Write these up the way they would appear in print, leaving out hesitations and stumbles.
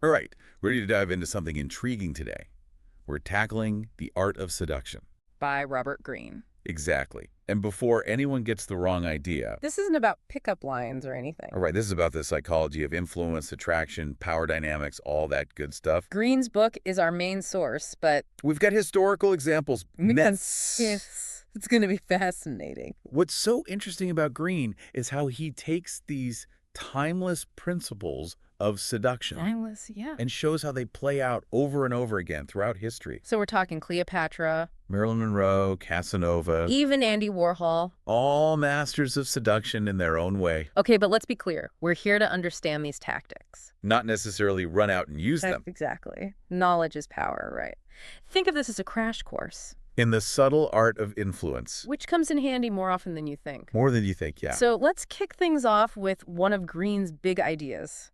All right, ready to dive into something intriguing today. We're tackling the art of seduction. By Robert Greene. Exactly. And before anyone gets the wrong idea, This isn't about pickup lines or anything. all right, this is about the psychology of influence, attraction, power dynamics, all that good stuff. Greene's book is our main source, but We've got historical examples. yes, it's going to be fascinating. What's so interesting about Greene is how he takes these timeless principles of seduction Timeless, yeah. and shows how they play out over and over again throughout history. So we're talking Cleopatra, Marilyn Monroe, Casanova, even Andy Warhol. all masters of seduction in their own way. Okay, but let's be clear. We're here to understand these tactics. Not necessarily run out and use them. Exactly. Knowledge is power, right? Think of this as a crash course, In the subtle art of influence. which comes in handy more often than you think. More than you think, yeah. So let's kick things off with one of Greene's big ideas,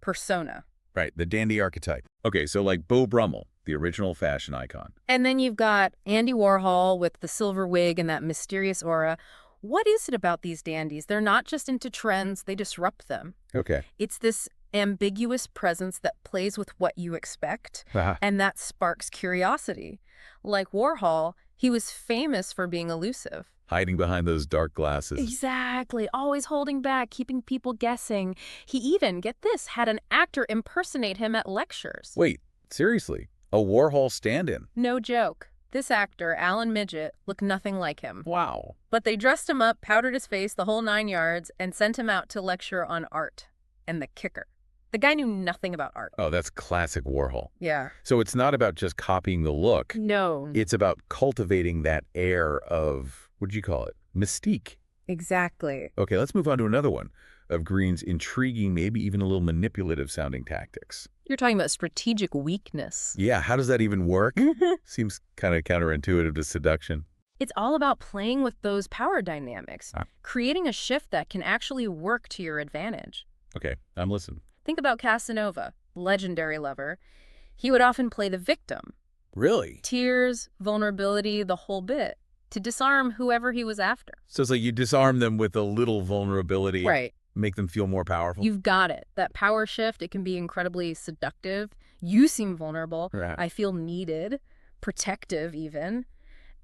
persona. Right, the dandy archetype. Okay, so like Beau Brummel, the original fashion icon. And then you've got Andy Warhol with the silver wig and that mysterious aura. What is it about these dandies? They're not just into trends, they disrupt them. Okay. It's this ambiguous presence that plays with what you expect, and that sparks curiosity. Like Warhol, he was famous for being elusive. Hiding behind those dark glasses. Exactly. Always holding back, keeping people guessing. He even, get this, had an actor impersonate him at lectures. Wait, seriously? A Warhol stand-in? No joke. This actor, Alan Midget, looked nothing like him. Wow. But they dressed him up, powdered his face, the whole 9 yards, and sent him out to lecture on art. And the kicker, the guy knew nothing about art. Oh, that's classic Warhol. Yeah. So it's not about just copying the look. No. It's about cultivating that air of, what'd you call it? Mystique. Exactly. Okay, let's move on to another one of Greene's intriguing, maybe even a little manipulative sounding tactics. You're talking about strategic weakness. Yeah, how does that even work? Seems kind of counterintuitive to seduction. It's all about playing with those power dynamics, Ah. creating a shift that can actually work to your advantage. Okay, I'm listening. Think about Casanova, legendary lover. He would often play the victim. Really? Tears, vulnerability, the whole bit, to disarm whoever he was after. So it's like you disarm them with a little vulnerability, Right. make them feel more powerful? You've got it. That power shift, it can be incredibly seductive. You seem vulnerable. Right. I feel needed, protective even.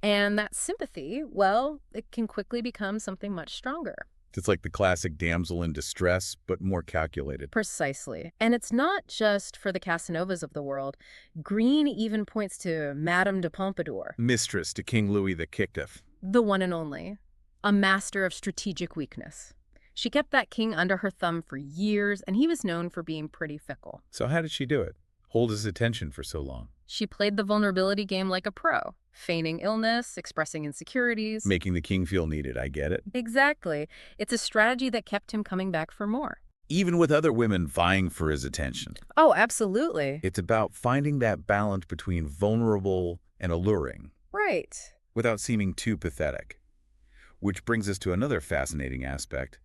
And that sympathy, well, it can quickly become something much stronger. It's like the classic damsel in distress, but more calculated. Precisely. And it's not just for the Casanovas of the world. Greene even points to Madame de Pompadour, Mistress to King Louis the Kicktiff. the one and only, a master of strategic weakness. She kept that king under her thumb for years, and he was known for being pretty fickle. So how did she do it? Hold his attention for so long? She played the vulnerability game like a pro, feigning illness, expressing insecurities. Making the king feel needed, I get it. Exactly. It's a strategy that kept him coming back for more. Even with other women vying for his attention. Oh, absolutely. It's about finding that balance between vulnerable and alluring, Right. without seeming too pathetic. Which brings us to another fascinating aspect,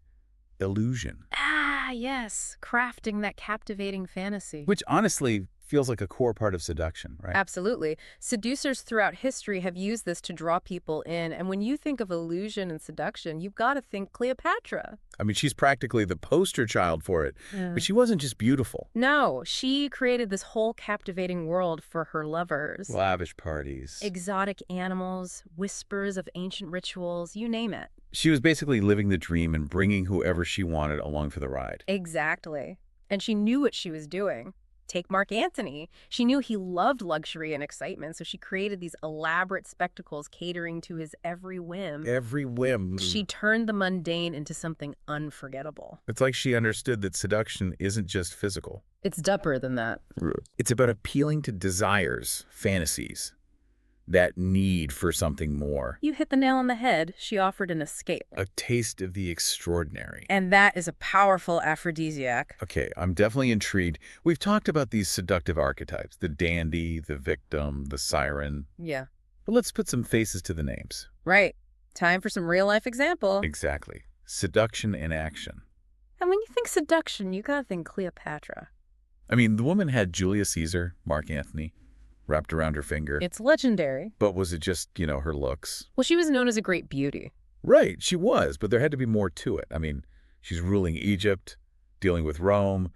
illusion. Ah, yes. Crafting that captivating fantasy. Which honestly feels like a core part of seduction, right? Absolutely. Seducers throughout history have used this to draw people in. And when you think of illusion and seduction, you've got to think Cleopatra. I mean, she's practically the poster child for it. But she wasn't just beautiful. No, she created this whole captivating world for her lovers. Lavish parties. Exotic animals, whispers of ancient rituals, you name it. She was basically living the dream and bringing whoever she wanted along for the ride. Exactly. And she knew what she was doing. Take Mark Antony. She knew he loved luxury and excitement, so she created these elaborate spectacles catering to his every whim. Every whim. She turned the mundane into something unforgettable. It's like she understood that seduction isn't just physical. It's deeper than that. It's about appealing to desires, fantasies, that need for something more. You hit the nail on the head. She offered an escape. A taste of the extraordinary. And that is a powerful aphrodisiac. Okay, I'm definitely intrigued. We've talked about these seductive archetypes, the dandy, the victim, the siren. Yeah. But let's put some faces to the names. Right. Time for some real-life example. Exactly. Seduction in action. And when you think seduction, you gotta think Cleopatra. I mean, the woman had Julius Caesar, Mark Antony, wrapped around her finger. It's legendary. But was it just, her looks? Well, she was known as a great beauty. Right, she was, but there had to be more to it. I mean, she's ruling Egypt, dealing with Rome,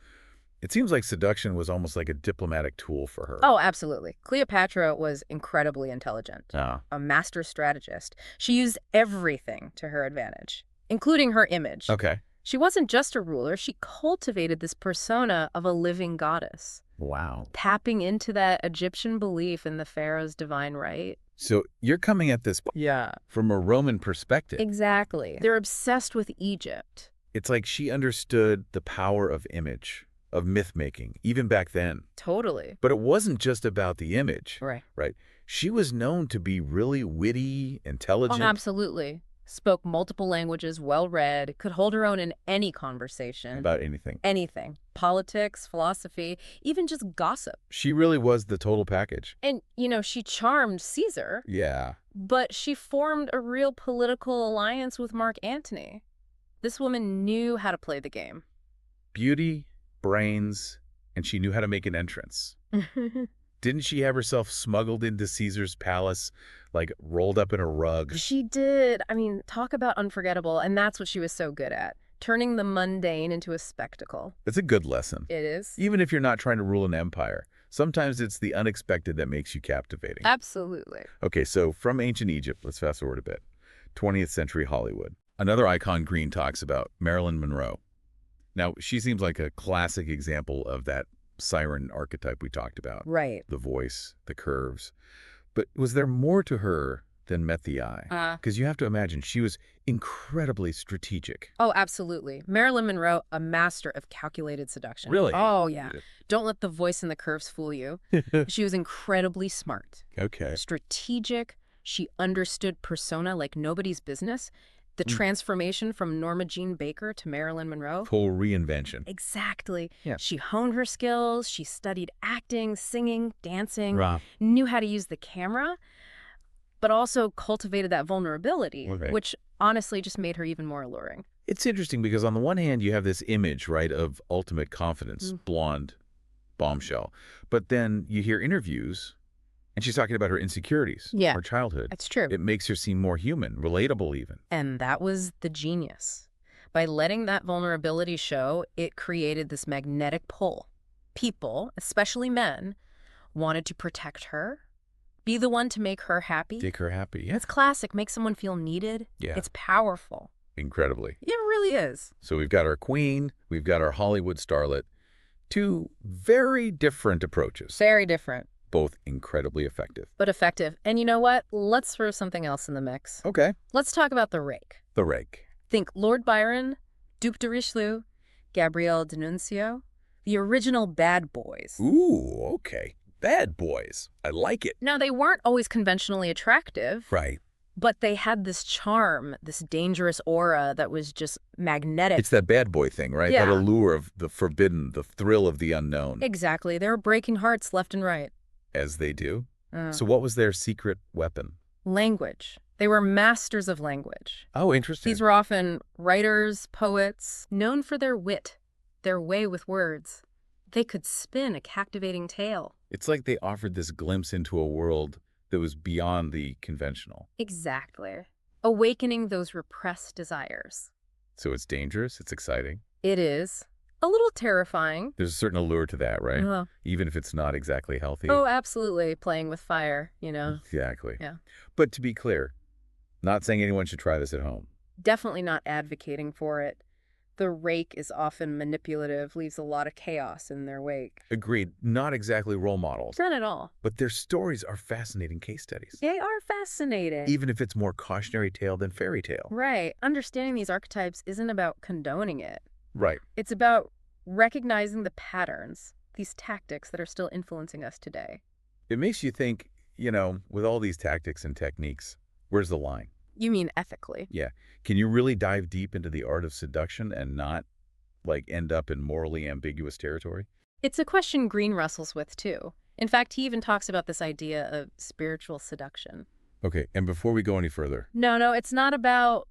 It seems like seduction was almost like a diplomatic tool for her. Oh, absolutely. Cleopatra was incredibly intelligent, Ah, a master strategist. She used everything to her advantage, including her image. okay. She wasn't just a ruler, she cultivated this persona of a living goddess, Wow. tapping into that Egyptian belief in the pharaoh's divine right. So you're coming at this Yeah. from a Roman perspective. Exactly. They're obsessed with Egypt. It's like she understood the power of image, of myth-making, even back then. Totally. But it wasn't just about the image, Right. right? She was known to be really witty, Oh, intelligent. absolutely. Spoke multiple languages, well-read, could hold her own in any conversation. About anything. Anything. Politics, philosophy, even just gossip. She really was the total package. And, she charmed Caesar, Yeah. but she formed a real political alliance with Mark Antony. This woman knew how to play the game. Beauty, brains, and she knew how to make an entrance. Didn't she have herself smuggled into Caesar's palace, like rolled up in a rug? She did. I mean, talk about unforgettable, and that's what she was so good at, turning the mundane into a spectacle. It's a good lesson. It is. Even if you're not trying to rule an empire, sometimes it's the unexpected that makes you captivating. Absolutely. Okay, so from ancient Egypt, let's fast forward a bit. 20th century Hollywood. Another icon Greene talks about, Marilyn Monroe. Now, she seems like a classic example of that siren archetype we talked about. Right. The voice, the curves. But was there more to her than met the eye? Because you have to imagine she was incredibly strategic. Oh, absolutely. Marilyn Monroe, a master of calculated seduction. Really? Oh, yeah. Don't let the voice and the curves fool you. She was incredibly smart, Okay. strategic. She understood persona like nobody's business. The transformation from Norma Jean Baker to Marilyn Monroe. Full reinvention. Exactly. Yeah. She honed her skills. She studied acting, singing, dancing, Right. knew how to use the camera, but also cultivated that vulnerability, Okay. which honestly just made her even more alluring. It's interesting because on the one hand, you have this image, right, of ultimate confidence, blonde, bombshell. But then you hear interviews, and she's talking about her insecurities, Yeah. her childhood. That's true. It makes her seem more human, relatable even. And that was the genius. By letting that vulnerability show, it created this magnetic pull. People, especially men, wanted to protect her, be the one to make her happy. Make her happy. Yeah. It's classic. Make someone feel needed. Yeah. It's powerful. Incredibly. It really is. So we've got our queen, we've got our Hollywood starlet. Two very different approaches, Very different, both incredibly effective. but effective. And you know what? Let's throw something else in the mix. Okay. Let's talk about the rake. The rake. Think Lord Byron, Duc de Richelieu, Gabrielle D'Annunzio, the original bad boys. Ooh, okay. Bad boys. I like it. Now, they weren't always conventionally attractive, Right. but they had this charm, this dangerous aura that was just magnetic. It's that bad boy thing, right? Yeah. That allure of the forbidden, the thrill of the unknown. Exactly. They were breaking hearts left and right. As they do. Uh, So what was their secret weapon? Language. They were masters of language. Oh, interesting. These were often writers, poets, known for their wit, their way with words. They could spin a captivating tale. It's like they offered this glimpse into a world that was beyond the conventional. Exactly. Awakening those repressed desires. So it's dangerous, it's exciting. It is. A little terrifying. There's a certain allure to that, right? Uh, Even if it's not exactly healthy. oh, absolutely. Playing with fire, Exactly. Yeah. But to be clear, not saying anyone should try this at home. Definitely not advocating for it. The rake is often manipulative, leaves a lot of chaos in their wake. Agreed. Not exactly role models. Not at all. But their stories are fascinating case studies. They are fascinating. Even if it's more cautionary tale than fairy tale. Right. Understanding these archetypes isn't about condoning it. Right. It's about recognizing the patterns, these tactics that are still influencing us today. It makes you think, with all these tactics and techniques, where's the line? You mean ethically? Yeah. Can you really dive deep into the art of seduction and not, end up in morally ambiguous territory? It's a question Greene wrestles with, too. In fact, he even talks about this idea of spiritual seduction. Okay, and before we go any further. No, it's not about,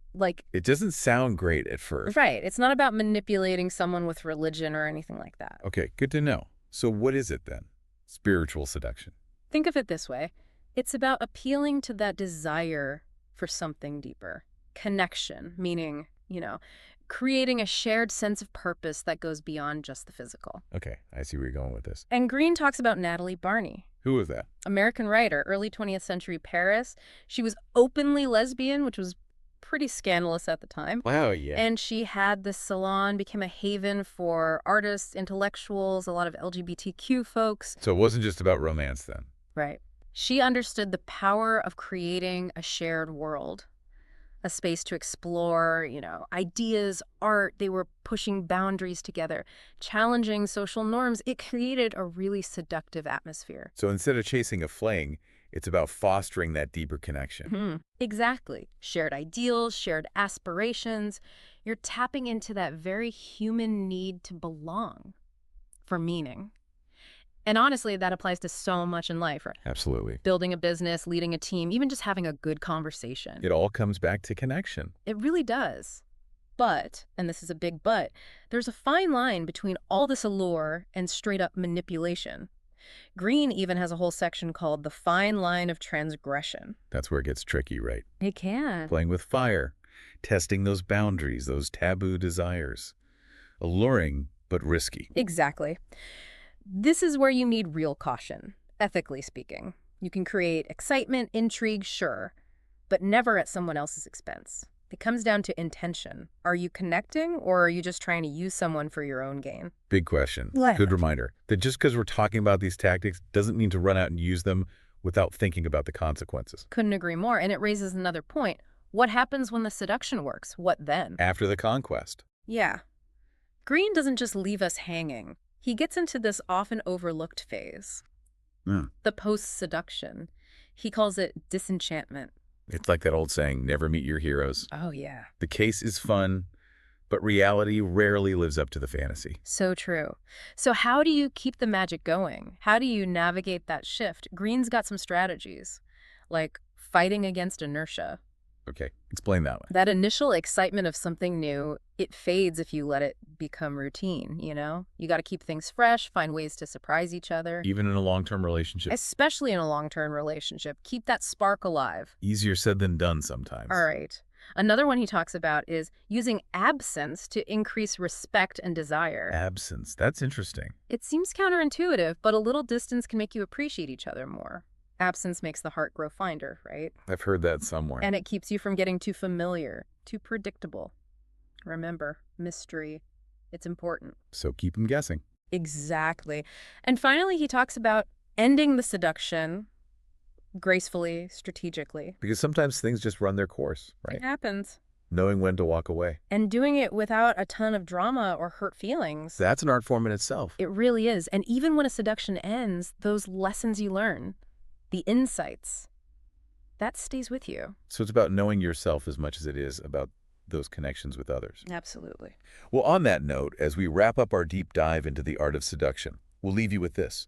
It doesn't sound great at first. Right. It's not about manipulating someone with religion or anything like that. Okay, good to know. So what is it then? Spiritual seduction. Think of it this way. It's about appealing to that desire for something deeper. Connection, meaning, creating a shared sense of purpose that goes beyond just the physical. Okay, I see where you're going with this. And Greene talks about Natalie Barney, Who was that? American writer, early 20th century Paris. She was openly lesbian, which was pretty scandalous at the time. Wow, yeah. And she had this salon, became a haven for artists, intellectuals, a lot of LGBTQ folks. So it wasn't just about romance then. Right. She understood the power of creating a shared world, a space to explore, ideas, art. They were pushing boundaries together, challenging social norms. It created a really seductive atmosphere. So instead of chasing a fling, it's about fostering that deeper connection. Exactly. Shared ideals, shared aspirations. You're tapping into that very human need to belong, for meaning. And honestly, that applies to so much in life, right? Absolutely. Building a business, leading a team, even just having a good conversation. It all comes back to connection. It really does. But, and this is a big but, there's a fine line between all this allure and straight-up manipulation. Greene even has a whole section called The Fine Line of Transgression. That's where it gets tricky, right? It can. Playing with fire, testing those boundaries, those taboo desires. Alluring, but risky. Exactly. This is where you need real caution, ethically speaking. You can create excitement, intrigue, sure, but never at someone else's expense. It comes down to intention. Are you connecting, or are you just trying to use someone for your own gain? Big question. Yeah. Good reminder that just because we're talking about these tactics doesn't mean to run out and use them without thinking about the consequences. Couldn't agree more, and it raises another point. What happens when the seduction works? What then? After the conquest. Yeah. Greene doesn't just leave us hanging. He gets into this often overlooked phase. The post-seduction. He calls it disenchantment. It's like that old saying, never meet your heroes. Oh, yeah. The case is fun, but reality rarely lives up to the fantasy. So true. So how do you keep the magic going? How do you navigate that shift? Greene's got some strategies, like fighting against inertia. Okay, explain that one. That initial excitement of something new, it fades if you let it become routine, You got to keep things fresh, find ways to surprise each other. Even in a long-term relationship. Especially in a long-term relationship. Keep that spark alive. Easier said than done sometimes. All right. Another one he talks about is using absence to increase respect and desire. Absence. That's interesting. It seems counterintuitive, but a little distance can make you appreciate each other more. Absence makes the heart grow fonder, right? I've heard that somewhere. And it keeps you from getting too familiar, too predictable. Remember, mystery. It's important. So keep them guessing. Exactly. And finally, he talks about ending the seduction gracefully, strategically. Because sometimes things just run their course, right? It happens. Knowing when to walk away. And doing it without a ton of drama or hurt feelings. That's an art form in itself. It really is. And even when a seduction ends, those lessons you learn, the insights, that stays with you. So it's about knowing yourself as much as it is about those connections with others. Absolutely. Well, on that note, as we wrap up our deep dive into the art of seduction, we'll leave you with this.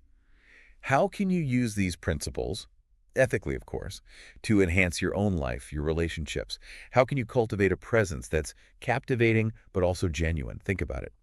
How can you use these principles, ethically of course, to enhance your own life, your relationships? How can you cultivate a presence that's captivating but also genuine? Think about it.